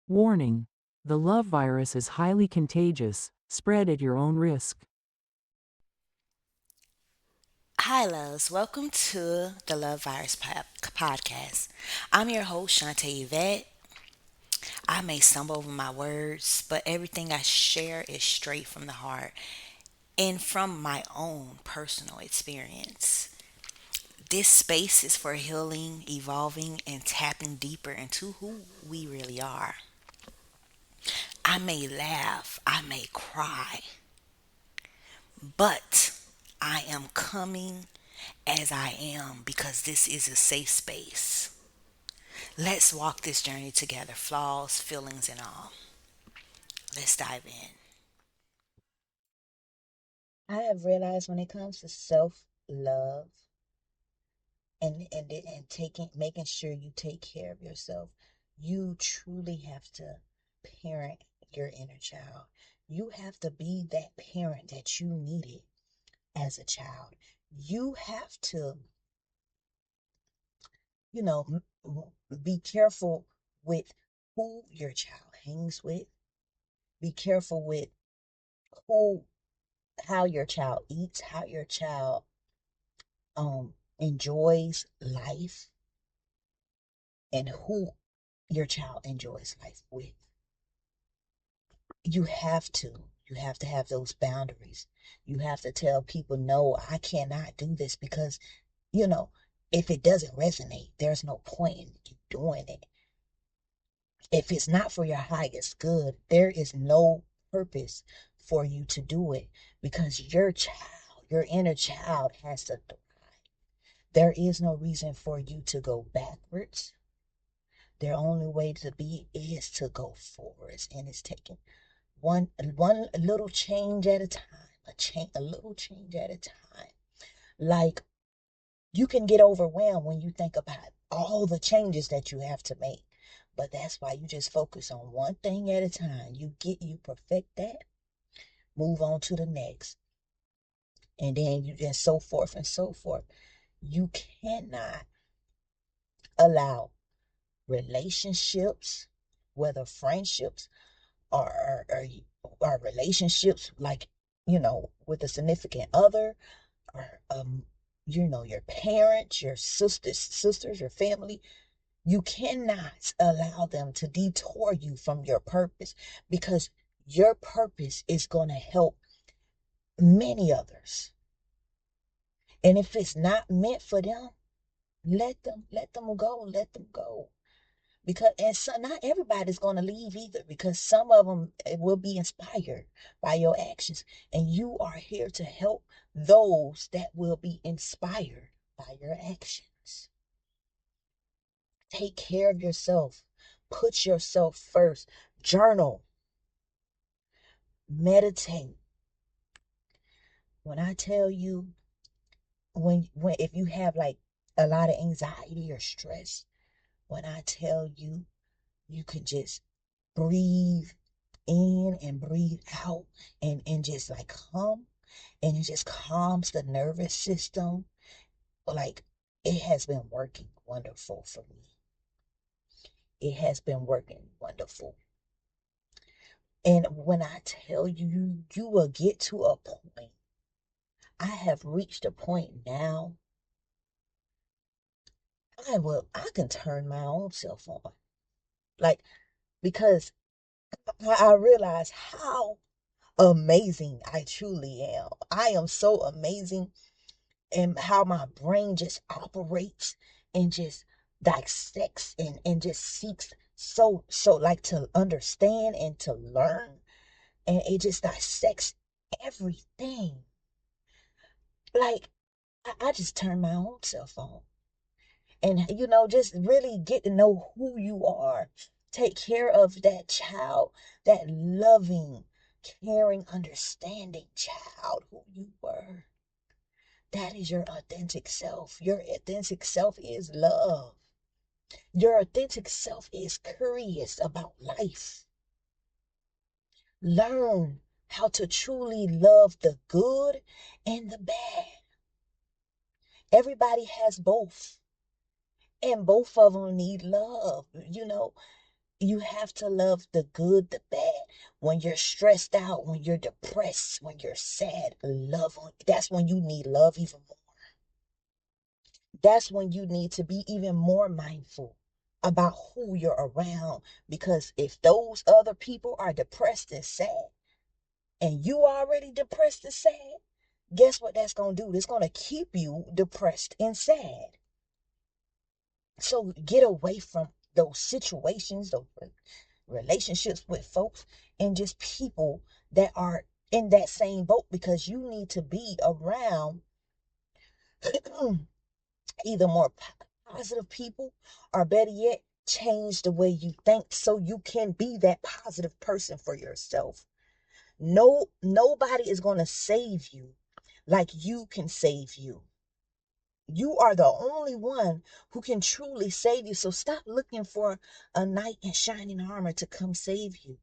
Warning: the love virus is highly contagious. Spread at your own risk. Hi, loves. Welcome to the Love Virus podcast. I'm your host, Shantae Yvette. I may stumble over my words, but everything I share is straight from the heart and from my own personal experience. This space is for healing, evolving, and tapping deeper into who we really are. I may laugh, I may cry, but I am coming as I am because this is a safe space. Let's walk this journey together, flaws, feelings, and all. Let's dive in. I have realized when it comes to self love and taking making sure you take care of yourself, you truly have to parent your inner child. You have to be that parent that you needed as a child. You have to, you know, be careful with who your child hangs with. Be careful with who, how your child eats, how your child enjoys life, and who your child enjoys life with. You have to. You have to have those boundaries. You have to tell people, no, I cannot do this because, you know, if it doesn't resonate, there's no point in you doing it. If it's not for your highest good, there is no purpose for you to do it because your child, your inner child has to thrive. There is no reason for you to go backwards. Their only way to be is to go forwards, and it's taking one little change at a time, a little change at a time. Like, you can get overwhelmed when you think about all the changes that you have to make, but that's why you just focus on one thing at a time. You perfect that, move on to the next, and then you just so forth and so forth. You cannot allow relationships, whether friendships or relationships, like, with a significant other, or your parents, your sisters, your family. You cannot allow them to detour you from your purpose, because your purpose is going to help many others. And if it's not meant for them, let them go, let them go. Because, and so not everybody's going to leave either, because some of them will be inspired by your actions, and you are here to help those that will be inspired by your actions. Take care of yourself. Put yourself first. Journal. Meditate. When I tell you, when if you have like a lot of anxiety or stress, when I tell you, you can just breathe in and breathe out, and just like hum, and it just calms the nervous system. Like, it has been working wonderful for me. It has been working wonderful. And when I tell you, you will get to a point. I have reached a point now. I can turn my own self on. Like, because I realize how amazing I truly am. I am so amazing, and how my brain just operates and just dissects and just seeks so like to understand and to learn, and it just dissects everything. Like, I just turn my own self on, and just really get to know who you are. Take care of that child, that loving, caring, understanding child who you were. That is your authentic self. Your authentic self is love. Your authentic self is curious about life. Learn how to truly love the good and the bad. Everybody has both, and both of them need love. You have to love the good, the bad. When you're stressed out, when you're depressed, when you're sad, love on. That's when you need love even more. That's when you need to be even more mindful about who you're around. Because if those other people are depressed and sad, and you already depressed and sad, guess what that's going to do? It's going to keep you depressed and sad. So get away from those situations, those relationships with folks, and just people that are in that same boat, because you need to be around either more positive people, or better yet, change the way you think so you can be that positive person for yourself. Nobody is going to save you like you can save you. You are the only one who can truly save you. So stop looking for a knight in shining armor to come save you.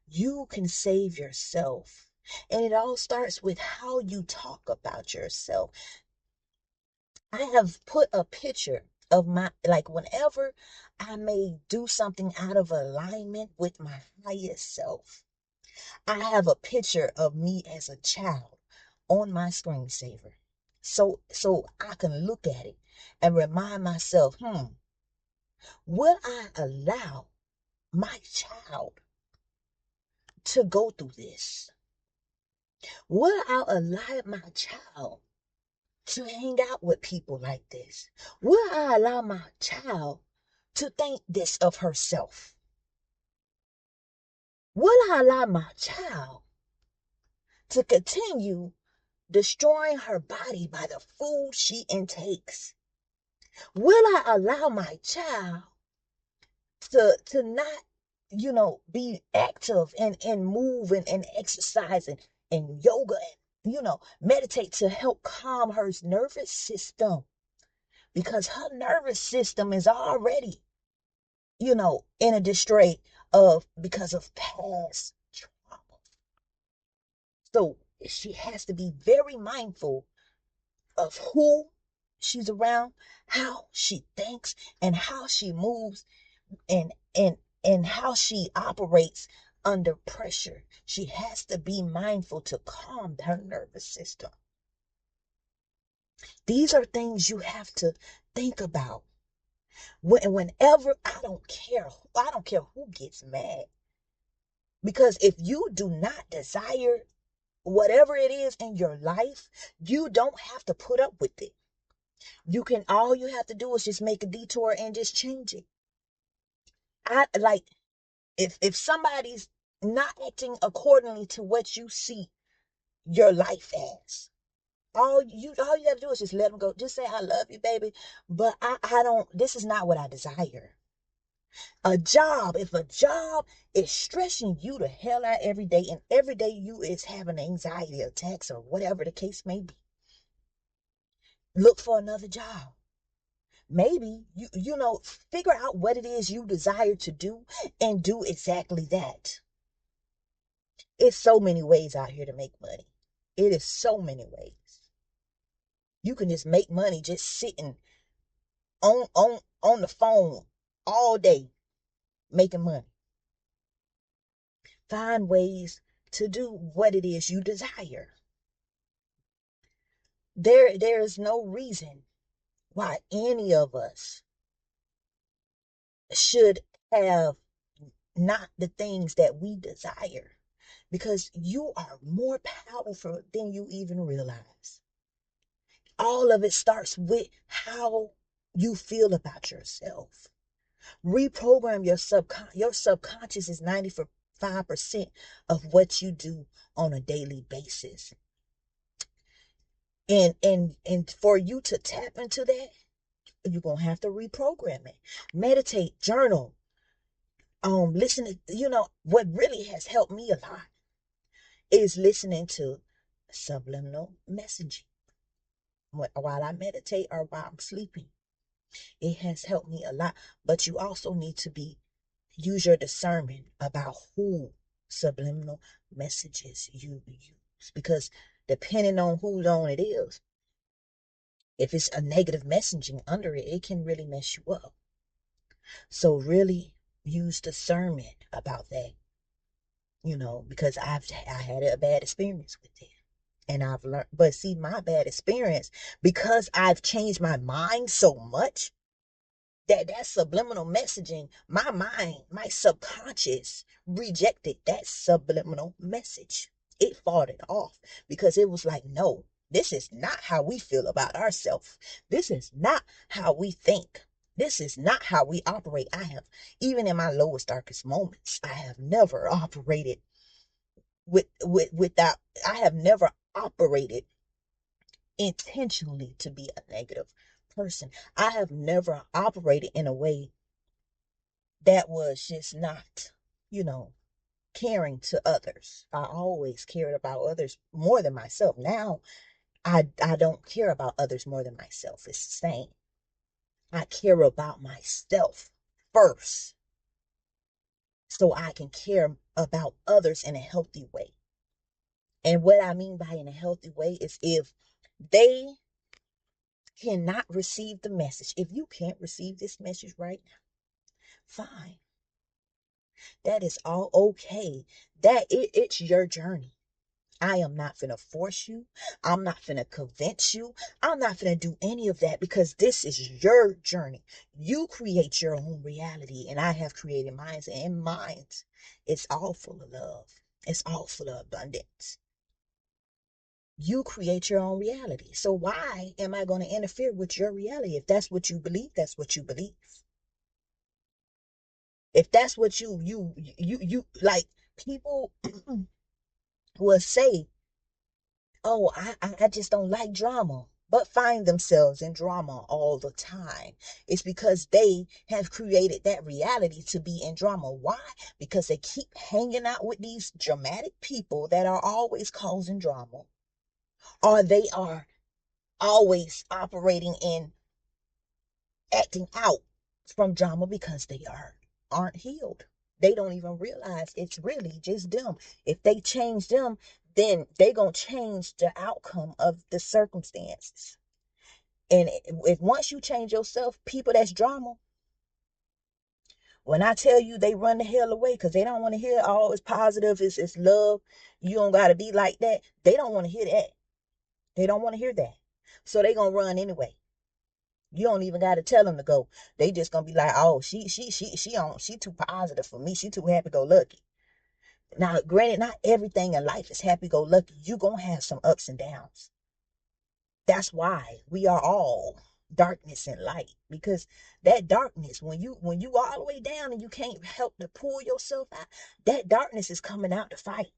You can save yourself. And it all starts with how you talk about yourself. I have put a picture of my, like, whenever I may do something out of alignment with my highest self, I have a picture of me as a child on my screensaver. So I can look at it and remind myself, will I allow my child to go through this? Will I allow my child to hang out with people like this? Will I allow my child to think this of herself? Will I allow my child to continue destroying her body by the food she intakes? Will I allow my child to not, be active and move and exercise and yoga and, meditate to help calm her nervous system? Because her nervous system is already, in a disarray because of past trauma. So she has to be very mindful of who she's around, how she thinks, and how she moves, and how she operates under pressure. She has to be mindful to calm her nervous system. These are things you have to think about. Whenever, I don't care who gets mad. Because if you do not desire whatever it is in your life, you don't have to put up with it. All you have to do is just make a detour and just change it. I like, if somebody's not acting accordingly to what you see your life as, all you have to do is just let them go. Just say, I love you, baby, but I don't, this is not what I desire. If a job is stressing you the hell out every day, and every day you is having anxiety attacks or whatever the case may be, look for another job. Maybe figure out what it is you desire to do and do exactly that. It's so many ways out here to make money. It is so many ways. You can just make money just sitting on the phone all day making money. Find ways to do what it is you desire. There is no reason why any of us should have not the things that we desire, because you are more powerful than you even realize. All of it starts with how you feel about yourself. Reprogram your subconscious. Your subconscious is 95% of what you do on a daily basis. And for you to tap into that, you're gonna have to reprogram it. Meditate, journal, listen to, what really has helped me a lot is listening to subliminal messaging while I meditate or while I'm sleeping. It has helped me a lot. But you also need to use your discernment about who subliminal messages you use, because depending on whose on it is, if it's a negative messaging under it, it can really mess you up. So really, use discernment about that, because I had a bad experience with it. And I've learned, but see, my bad experience, because I've changed my mind so much, that subliminal messaging, my mind, my subconscious rejected that subliminal message. It fought it off because it was like, no, this is not how we feel about ourselves. This is not how we think. This is not how we operate. Even in my lowest, darkest moments, I have never operated without, I have never operated intentionally to be a negative person. I have never operated in a way that was just not, you know, caring to others. I always cared about others more than myself. Now I don't care about others more than myself. It's the same. I care about myself first so I can care about others in a healthy way. And what I mean by in a healthy way is if they cannot receive the message, if you can't receive this message right now, fine. That is all okay. It's your journey. I am not finna force you. I'm not finna convince you. I'm not finna do any of that because this is your journey. You create your own reality, and I have created mine. And mine, it's all full of love. It's all full of abundance. You create your own reality. So why am I going to interfere with your reality? If that's what you believe, that's what you believe. If that's what you like, people will say, oh, I just don't like drama, but find themselves in drama all the time. It's because they have created that reality to be in drama. Why? Because they keep hanging out with these dramatic people that are always causing drama, or they are always operating in acting out from drama because they aren't healed. They don't even realize it's really just them. If they change them, then they gonna change the outcome of the circumstances. And if once you change yourself, people that's drama, when I tell you they run the hell away because they don't want to hear all it's positive, it's love, you don't gotta be like that. They don't want to hear that. They don't want to hear that. So they gonna run anyway. You don't even got to tell them to go. They just gonna be like, oh, she too positive for me. She too happy go lucky. Now, granted, not everything in life is happy go lucky. You gonna have some ups and downs. That's why we are all darkness and light, because that darkness, when you all the way down and you can't help to pull yourself out, that darkness is coming out to fight.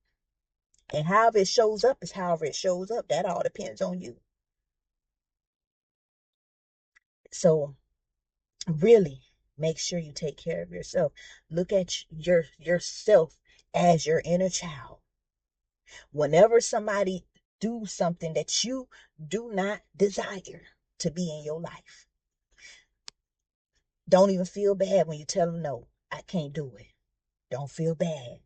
And however it shows up is however it shows up. That all depends on you. So really make sure you take care of yourself. Look at yourself as your inner child. Whenever somebody do something that you do not desire to be in your life, don't even feel bad when you tell them no, I can't do it. Don't feel bad,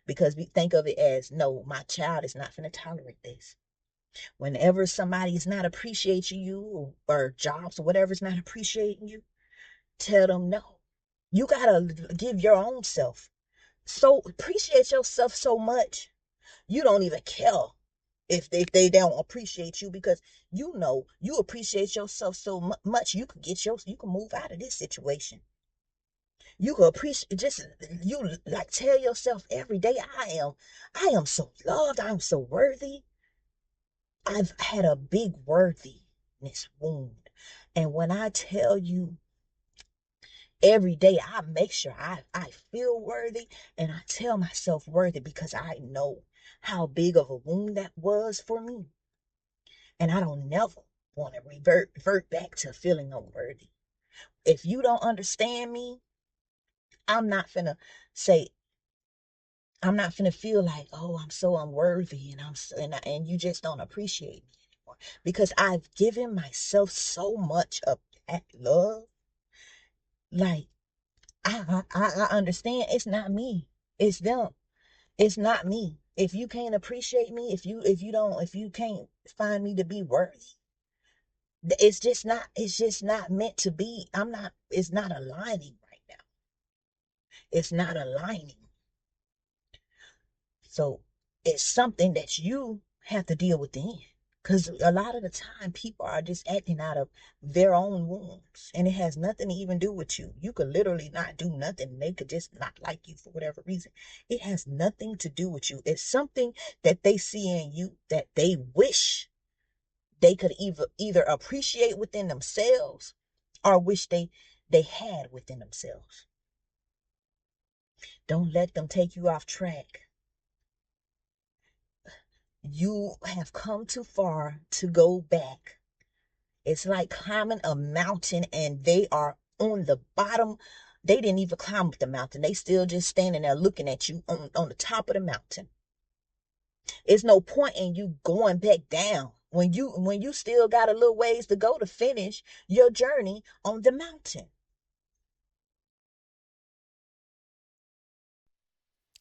because we think of it as, no, my child is not going to tolerate this. Whenever somebody is not appreciating you, or jobs or whatever is not appreciating you, tell them no. You gotta give your own self, so appreciate yourself so much you don't even care if they don't appreciate you, because you appreciate yourself so much you could you can move out of this situation. You could appreciate, just you like tell yourself every day, I am so loved, I'm so worthy. I've had a big worthiness wound, and when I tell you, every day I make sure I feel worthy, and I tell myself worthy, because I know how big of a wound that was for me. And I don't never want to revert back to feeling unworthy. If you don't understand me, I'm not finna say, I'm not finna feel like, oh, I'm so unworthy, and and you just don't appreciate me anymore, because I've given myself so much of that love. Like, I understand it's not me, it's them. It's not me. If you can't appreciate me, if you can't find me to be worthy, it's just not meant to be. It's not aligning right now. It's not aligning. So it's something that you have to deal with then. Because a lot of the time, people are just acting out of their own wounds. And it has nothing to even do with you. You could literally not do nothing. They could just not like you for whatever reason. It has nothing to do with you. It's something that they see in you that they wish they could either appreciate within themselves or wish they had within themselves. Don't let them take you off track. You have come too far to go back. It's like climbing a mountain and they are on the bottom. They didn't even climb up the mountain. They still just standing there looking at you on the top of the mountain. It's no point in you going back down when you still got a little ways to go to finish your journey on the mountain.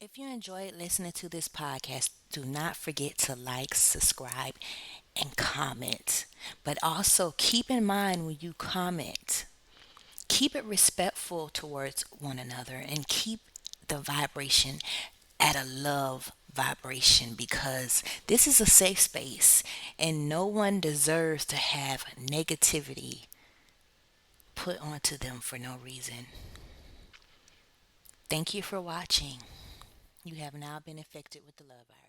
If you enjoyed listening to this podcast, do not forget to like, subscribe, and comment. But also keep in mind when you comment, keep it respectful towards one another and keep the vibration at a love vibration because this is a safe space and no one deserves to have negativity put onto them for no reason. Thank you for watching. You have now been infected with the love virus.